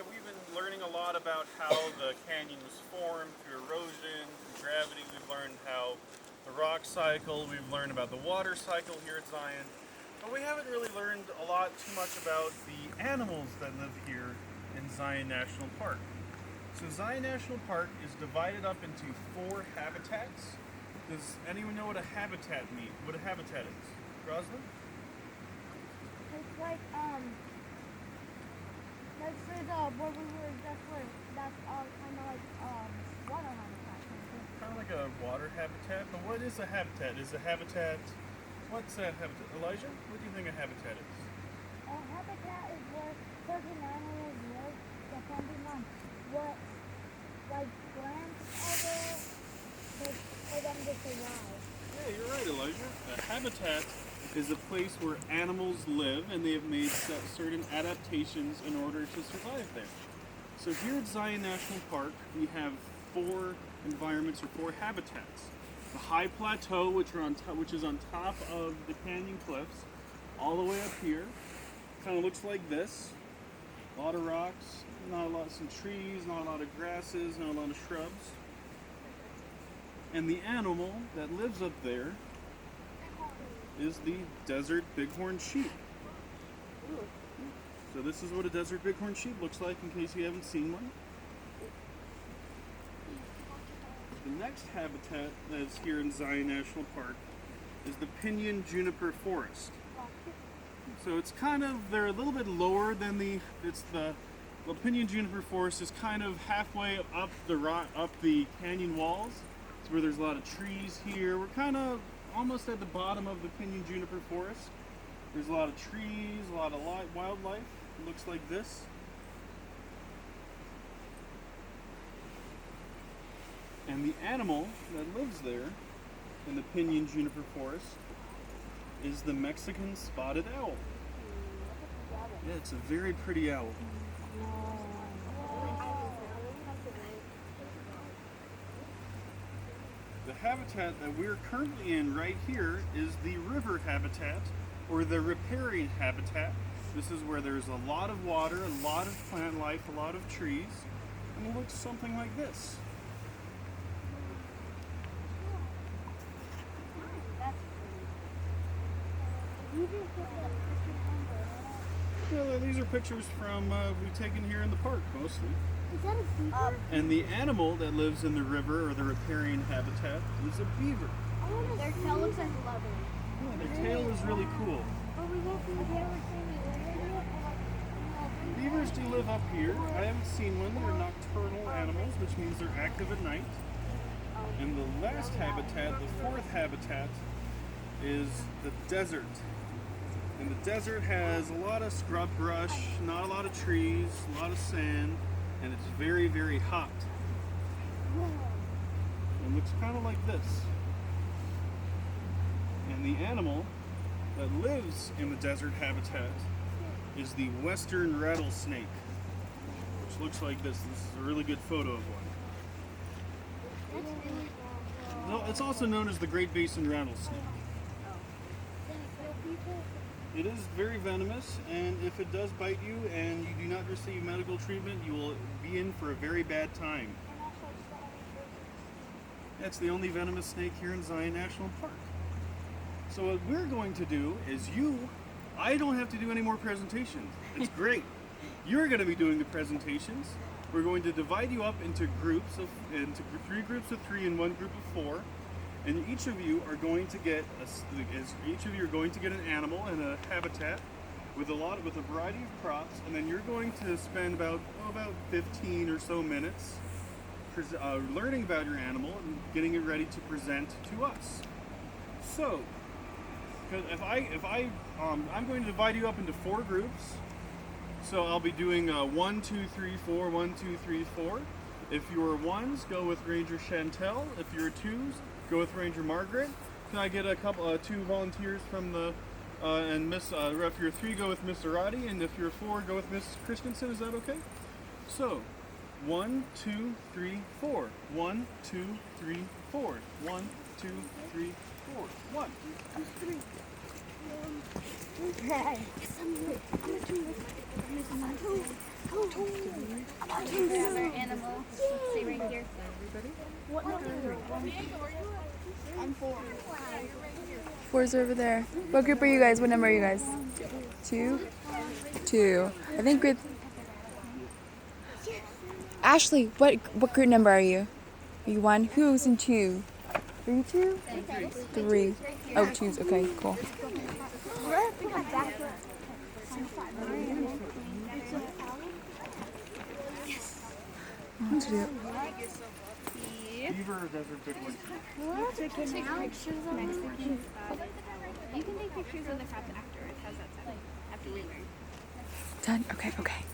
we've been learning a lot about how the canyon was formed through erosion, through gravity. We've learned how the rock cycle. We've learned about the water cycle here at Zion. But we haven't really learned a lot too much about the animals that live here in Zion National Park. So Zion National Park is divided up into 4 habitats. Does anyone know what a habitat means? What a habitat is? Rosalind? It's like for the what we were just with, that's kind of like water habitat. Kind of like a water habitat, but what is a habitat? Is a habitat, what's a habitat? Elijah, what do you think a habitat is? A habitat is where certain animals live, depending on what like plants are there for them to survive. Yeah, you're right, Elijah. A habitat is a place where animals live and they have made certain adaptations in order to survive there. So here at Zion National Park, we have 4 environments or 4 habitats. The high plateau, which is on top of the canyon cliffs, all the way up here, kind of looks like this. A lot of rocks, some trees, not a lot of grasses, not a lot of shrubs. And the animal that lives up there is the desert bighorn sheep. So this is what a desert bighorn sheep looks like in case you haven't seen one. The next habitat that's here in Zion National Park is the pinyon juniper forest. So it's kind of, they're a little bit lower than the pinyon juniper forest is kind of halfway up the canyon walls. It's where there's a lot of trees here. We're kind of almost at the bottom of the pinyon juniper forest. There's a lot of trees, a lot of wildlife. It looks like this. And the animal that lives there in the pinyon juniper forest is the Mexican spotted owl. Yeah, it's a very pretty owl. The habitat that we're currently in right here is the river habitat, or the riparian habitat. This is where there's a lot of water, a lot of plant life, a lot of trees, and it looks something like this. Well, these are pictures from we've taken here in the park mostly. Is that a beaver? And the animal that lives in the river or the riparian habitat is a beaver. Their tail looks like leather. Yeah, their tail is really cool. But we won't be able to see Beavers do live up here. I haven't seen one. They're nocturnal animals, which means they're active at night. And the last habitat, the 4th habitat, is the desert. And the desert has a lot of scrub brush, not a lot of trees, a lot of sand, and it's very, very hot. It looks kind of like this. And the animal that lives in the desert habitat is the western rattlesnake, which looks like this. This is a really good photo of one. No, it's also known as the Great Basin rattlesnake. It is very venomous, and if it does bite you and you do not receive medical treatment, you will be in for a very bad time. That's the only venomous snake here in Zion National Park. So what we're going to do is I don't have to do any more presentations. It's great. You're going to be doing the presentations. We're going to divide you up into 3 groups of 3 and 1 group of 4. And each of you are going to get an animal and a habitat with a variety of props, and then you're going to spend about 15 or so minutes learning about your animal and getting it ready to present to us. So, I'm going to divide you up into 4 groups. So I'll be doing 1, 2, 3, 4, 1, 2, 3, 4. If you're 1s, go with Ranger Chantel. If you're 2s, go with Ranger Margaret. Can I get 2 volunteers from the and Miss? If you're 3, go with Miss Arati, and if you're 4, go with Miss Christensen. Is that okay? So, 1, 2, 3, 4. 1, 2, 3, 4. 1, 2, 3, 4. 1. 2, 3. Okay. Grab our animal. Let's see right here. I'm 4. 4's over there. What group are you guys? What number are you guys? 2? 2. I think with Ashley, what group number are you? Are you 1? Who's in 2? Are you 2? 3. Oh, 2's okay, cool. What to do? Beaver, those are big ones. Take pictures of You can take pictures of the cats after it has that time. After we learn. Done? Okay, okay.